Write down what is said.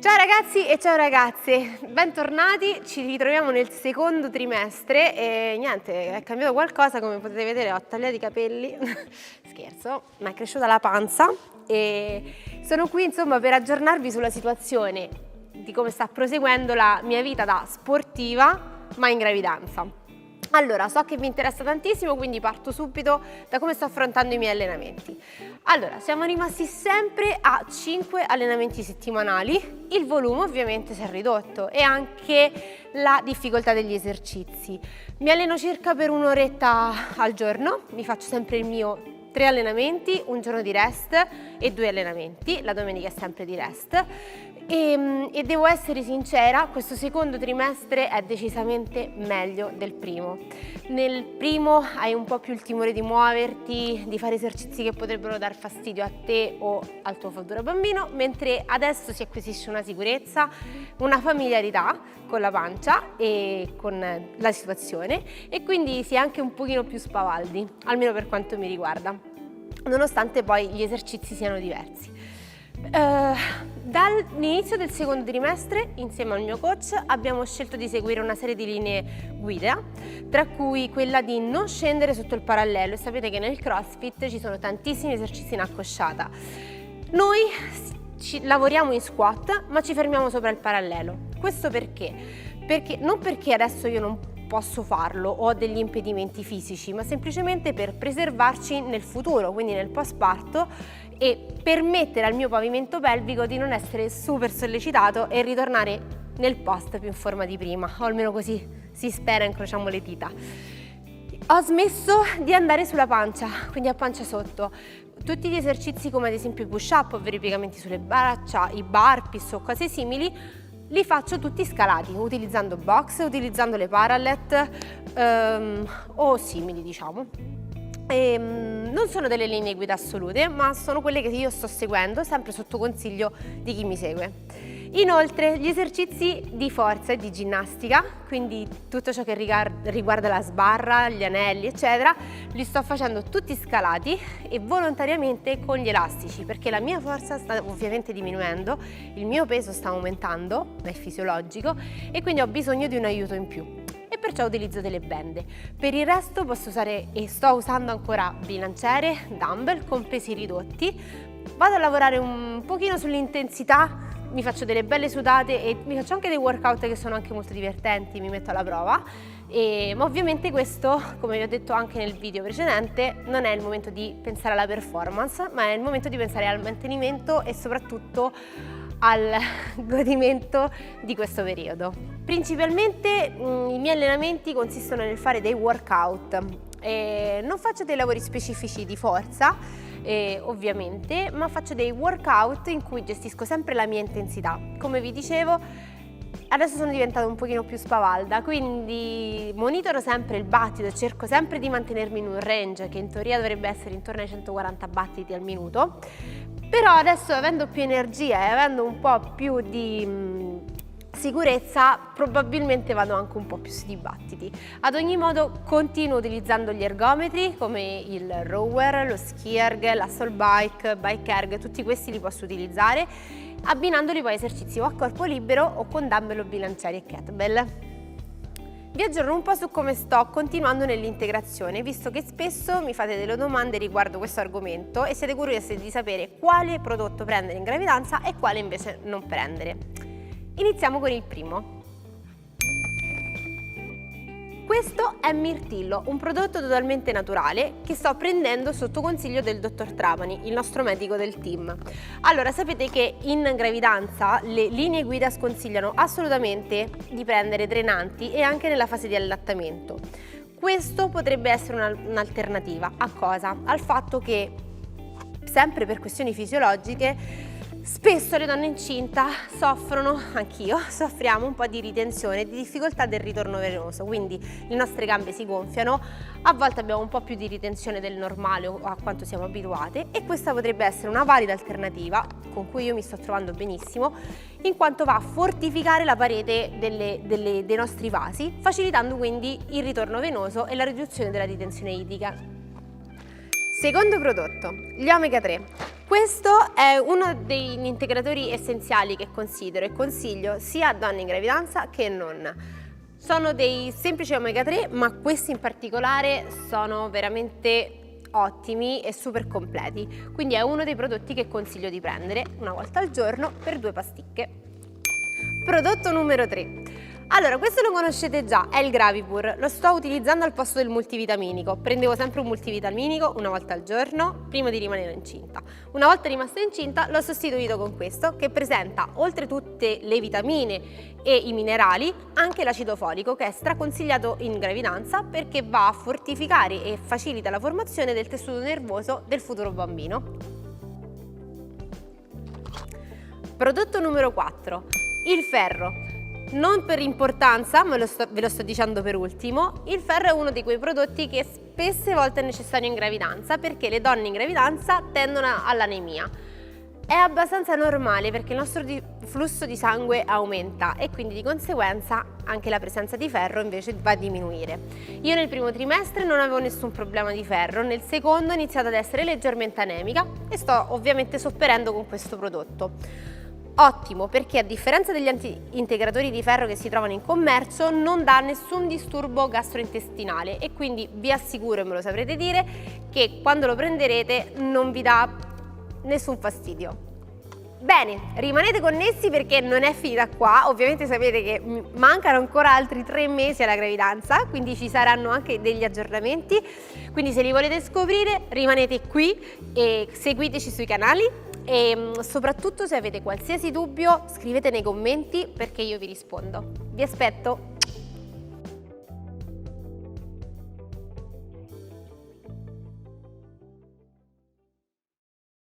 Ciao ragazzi e ciao ragazze, bentornati, ci ritroviamo nel secondo trimestre e niente, è cambiato qualcosa, come potete vedere ho tagliato i capelli, scherzo, ma è cresciuta la panza e sono qui insomma per aggiornarvi sulla situazione di come sta proseguendo la mia vita da sportiva ma in gravidanza. Allora, so che vi interessa tantissimo, quindi parto subito da come sto affrontando i miei allenamenti. Allora, siamo rimasti sempre a 5 allenamenti settimanali, il volume ovviamente si è ridotto e anche la difficoltà degli esercizi. Mi alleno circa per un'oretta al giorno, mi faccio sempre il mio 3 allenamenti, un giorno di rest e 2 allenamenti, la domenica è sempre di rest. E devo essere sincera, questo secondo trimestre è decisamente meglio del primo. Nel primo hai un po' più il timore di muoverti, di fare esercizi che potrebbero dar fastidio a te o al tuo futuro bambino, mentre adesso si acquisisce una sicurezza, una familiarità con la pancia e con la situazione e quindi si è anche un pochino più spavaldi, almeno per quanto mi riguarda, nonostante poi gli esercizi siano diversi. Dall'inizio del secondo trimestre, insieme al mio coach, abbiamo scelto di seguire una serie di linee guida, tra cui quella di non scendere sotto il parallelo, e sapete che nel CrossFit ci sono tantissimi esercizi in accosciata. Noi lavoriamo in squat, ma ci fermiamo sopra il parallelo. Questo perché? Non perché adesso io non posso farlo, ho degli impedimenti fisici, ma semplicemente per preservarci nel futuro, quindi nel postparto, e permettere al mio pavimento pelvico di non essere super sollecitato e ritornare nel post più in forma di prima, o almeno così si spera, incrociamo le dita. Ho smesso di andare sulla pancia, quindi a pancia sotto. Tutti gli esercizi come ad esempio i push-up, ovvero i piegamenti sulle braccia, i burpees o cose simili, li faccio tutti scalati, utilizzando box, utilizzando le parallet o simili, diciamo. Non sono delle linee guida assolute, ma sono quelle che io sto seguendo, sempre sotto consiglio di chi mi segue. Inoltre, gli esercizi di forza e di ginnastica, quindi tutto ciò che riguarda la sbarra, gli anelli, eccetera, li sto facendo tutti scalati e volontariamente con gli elastici, perché la mia forza sta ovviamente diminuendo, il mio peso sta aumentando, è fisiologico, e quindi ho bisogno di un aiuto in più. E perciò utilizzo delle bende. Per il resto posso usare e sto usando ancora bilanciere, dumbbell con pesi ridotti. Vado a lavorare un pochino sull'intensità, mi faccio delle belle sudate e mi faccio anche dei workout che sono anche molto divertenti, mi metto alla prova. Ma ovviamente questo, come vi ho detto anche nel video precedente, non è il momento di pensare alla performance, ma è il momento di pensare al mantenimento e soprattutto al godimento di questo periodo. Principalmente i miei allenamenti consistono nel fare dei workout. Non faccio dei lavori specifici di forza, ovviamente, ma faccio dei workout in cui gestisco sempre la mia intensità. Come vi dicevo, adesso sono diventata un pochino più spavalda, quindi monitoro sempre il battito, cerco sempre di mantenermi in un range che in teoria dovrebbe essere intorno ai 140 battiti al minuto. Però adesso, avendo più energia e avendo un po' più di sicurezza, probabilmente vado anche un po' più su di battiti. Ad ogni modo continuo utilizzando gli ergometri come il rower, lo ski erg, l'hustle bike, bike erg, tutti questi li posso utilizzare abbinandoli poi a esercizi o a corpo libero o con dumbbell o bilancieri e kettlebell. Vi aggiorno un po' su come sto continuando nell'integrazione, visto che spesso mi fate delle domande riguardo questo argomento e siete curiosi di sapere quale prodotto prendere in gravidanza e quale invece non prendere. Iniziamo con il primo. Questo è Mirtillo, un prodotto totalmente naturale che sto prendendo sotto consiglio del dottor Trapani, il nostro medico del team. Allora, sapete che in gravidanza le linee guida sconsigliano assolutamente di prendere drenanti e anche nella fase di allattamento. Questo potrebbe essere un'alternativa a cosa? Al fatto che, sempre per questioni fisiologiche, spesso le donne incinta soffrono, anch'io, soffriamo un po' di ritenzione, di difficoltà del ritorno venoso, quindi le nostre gambe si gonfiano, a volte abbiamo un po' più di ritenzione del normale o a quanto siamo abituate e questa potrebbe essere una valida alternativa con cui io mi sto trovando benissimo, in quanto va a fortificare la parete dei nostri vasi, facilitando quindi il ritorno venoso e la riduzione della ritenzione idrica. Secondo prodotto, gli omega 3. Questo è uno degli integratori essenziali che considero e consiglio sia a donne in gravidanza che non. Sono dei semplici omega 3, ma questi in particolare sono veramente ottimi e super completi, quindi è uno dei prodotti che consiglio di prendere una volta al giorno per 2 pasticche. Prodotto numero 3. Allora, questo lo conoscete già, è il Gravipur, lo sto utilizzando al posto del multivitaminico. Prendevo sempre un multivitaminico una volta al giorno prima di rimanere incinta. Una volta rimasta incinta l'ho sostituito con questo che presenta, oltre tutte le vitamine e i minerali, anche l'acido folico, che è straconsigliato in gravidanza perché va a fortificare e facilita la formazione del tessuto nervoso del futuro bambino. Prodotto numero 4, il ferro. Non per importanza, ma ve lo sto dicendo per ultimo, il ferro è uno di quei prodotti che spesse volte è necessario in gravidanza perché le donne in gravidanza tendono all'anemia. È abbastanza normale perché il nostro flusso di sangue aumenta e quindi di conseguenza anche la presenza di ferro invece va a diminuire. Io nel primo trimestre non avevo nessun problema di ferro, nel secondo ho iniziato ad essere leggermente anemica e sto ovviamente sopperendo con questo prodotto. Ottimo, perché a differenza degli anti-integratori di ferro che si trovano in commercio non dà nessun disturbo gastrointestinale e quindi vi assicuro, e me lo saprete dire, che quando lo prenderete non vi dà nessun fastidio. Bene, rimanete connessi perché non è finita qua, ovviamente sapete che mancano ancora altri 3 mesi alla gravidanza, quindi ci saranno anche degli aggiornamenti, quindi se li volete scoprire rimanete qui e seguiteci sui canali. E soprattutto se avete qualsiasi dubbio scrivete nei commenti perché io vi rispondo. Vi aspetto!